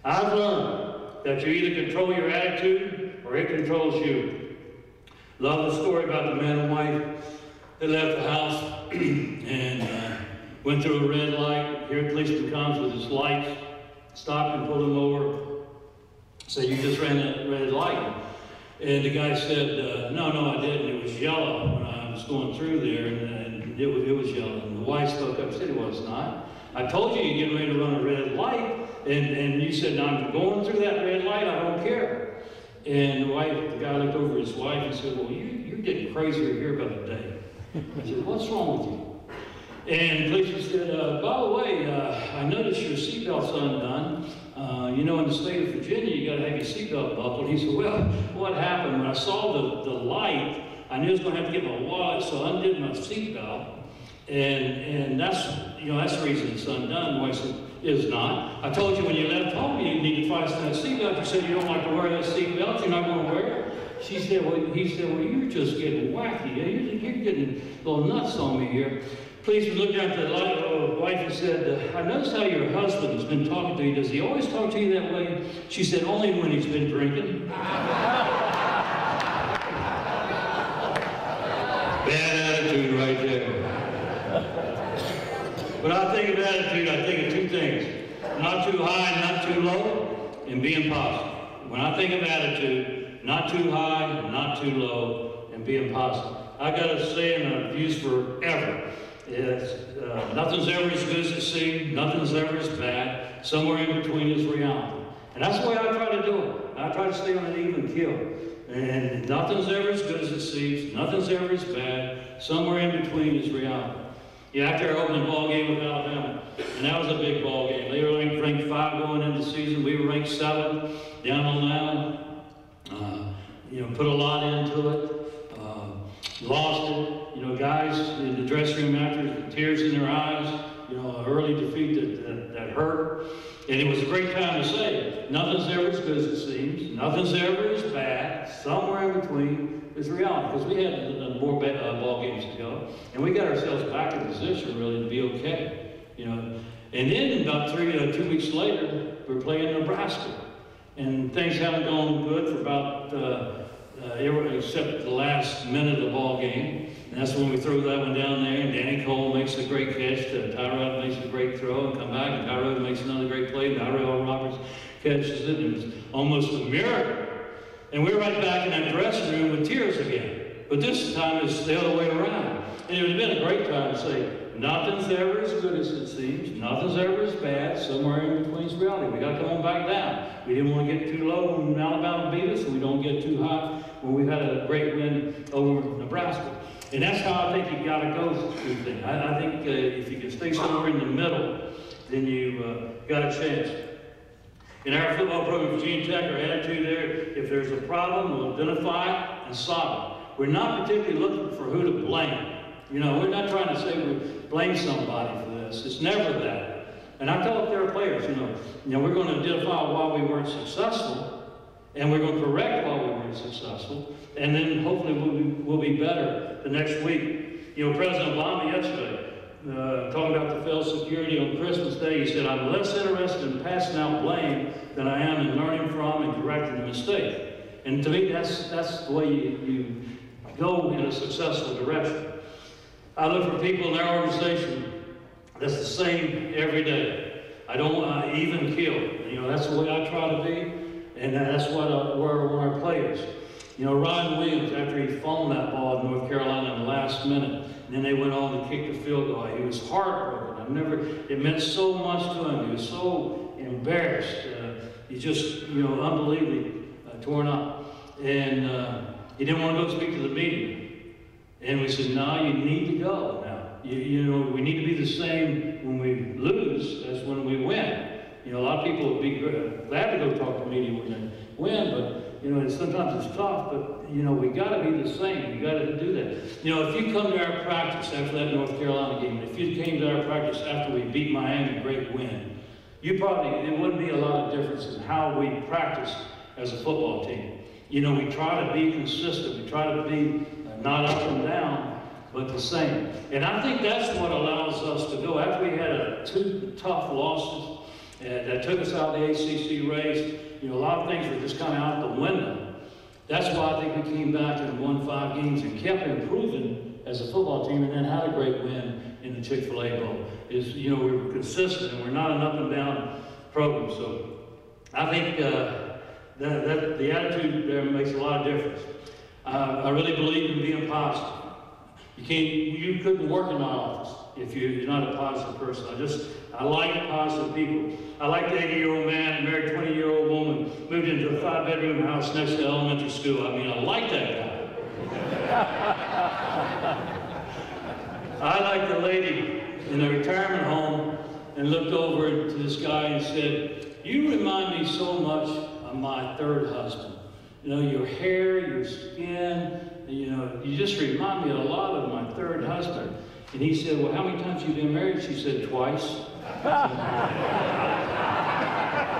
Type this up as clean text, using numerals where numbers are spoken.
I've learned that you either control your attitude or it controls you. Love the story about the man and wife that left the house and went through a red light. Here a policeman comes with his lights, stopped and pulled him over. Said, you just ran that red light. And the guy said, no, I didn't. It was yellow when I was going through there, and it was yellow. And the wife spoke up and said, well, it's not. I told you you're getting ready to run a red light, and you said, no, I'm going through that red light, I don't care. And the guy looked over at his wife and said, well, you're getting crazier here by the day. I said, what's wrong with you? And the policeman said, by the way, I noticed your seatbelt's undone. You know, in the state of Virginia, you got to have your seatbelt buckled. He said, well, what happened? When I saw the light, I knew I was going to have to get my wallet, so I undid my seatbelt. And that's, that's the reason it's undone. The wife said, it's not. I told you when you left home, you need to fasten that seatbelt. You said you don't like to wear that seatbelt. You're not going to wear it. He said, well, you're just getting wacky. You're getting a little nuts on me here. Policeman looked down at the wife and said, I noticed how your husband's been talking to you. Does he always talk to you that way? She said, only when he's been drinking. Bad attitude right there. When I think of attitude, I think of two things. Not too high, not too low, and being positive. When I think of attitude, not too high, not too low, and being positive. I got a saying I've used forever. It's, nothing's ever as good as it seems, nothing's ever as bad, somewhere in between is reality. And that's the way I try to do it. I try to stay on an even keel. And nothing's ever as good as it seems, nothing's ever as bad, somewhere in between is reality. Yeah, after our opening ball game with Alabama, and that was a big ball game. They were ranked 5 going into the season, we were ranked 7, down on the island. Put a lot into it, lost it. Guys in the dressing room after, tears in their eyes, an early defeat that hurt. And it was a great time to say, nothing's ever as good as it seems, nothing's ever as bad, somewhere in between is reality. Because we had more ball games to go, and we got ourselves back in position really to be okay. And then about 2 weeks later, we're playing Nebraska. And things haven't gone good for about, except the last minute of the ball game. And that's when we throw that one down there, and Danny Cole makes a great catch, Tyrod makes a great throw, and come back, and Tyrod makes another great play, Tyrod Roberts catches it, and it was almost a miracle. And we're right back in that dressing room with tears again. But this time it's the other way around. And it would have been a great time to say, nothing's ever as good as it seems, nothing's ever as bad, somewhere in between is reality. We got to come on back down. We didn't want to get too low when Alabama beat us, and we don't get too high when we've had a great win over Nebraska. And that's how I think you got to go through things. I think if you can stay somewhere in the middle, then you got a chance. In our football program, Virginia Tech, our attitude there, if there's a problem, we'll identify it and solve it. We're not particularly looking for who to blame. We're not trying to say we blame somebody for this. It's never that. And I tell their players, we're going to identify why we weren't successful, and we're going to correct why we weren't successful, and then hopefully we'll be better the next week. President Obama yesterday, talking about the failed security on Christmas Day, he said, I'm less interested in passing out blame than I am in learning from and correcting the mistake. And to me, that's the way you go in a successful direction. I look for people in our organization that's the same every day. I don't even kill. That's the way I try to be. And that's what where our players. Ryan Williams, after he fumbled that ball in North Carolina in the last minute, and then they went on to kick the field goal. He was heartbroken. It meant so much to him. He was so embarrassed. He just, unbelievably torn up. And he didn't want to go speak to the media. And we said, no, you need to go now. We need to be the same when we lose as when we win. A lot of people would be glad to go talk to media when they win, but, sometimes it's tough, but, we got to be the same. We got to do that. If you come to our practice after that North Carolina game, if you came to our practice after we beat Miami, great win, it wouldn't be a lot of difference in how we practice as a football team. We try to be consistent. We try to be not up and down, but the same. And I think that's what allows us to go. After we had 2 tough losses, And that took us out of the ACC race. You know, a lot of things were just kind of out the window. That's why I think we came back and won 5 games and kept improving as a football team, and then had a great win in the Chick-fil-A Bowl. You know, we were consistent, and we're not an up and down program. So I think that the attitude there makes a lot of difference. I really believe in being positive. You couldn't work in my office if you're not a positive person. I like positive people. I like the 80-year-old man, married a 20-year-old woman, moved into a 5-bedroom house next to elementary school. I mean, I like that guy. I like the lady in the retirement home and looked over to this guy and said, "You remind me so much of my 3rd husband. You know, your hair, your skin, you know, you just remind me a lot of my 3rd husband." And he said, "Well, how many times have you been married?" She said, "Twice."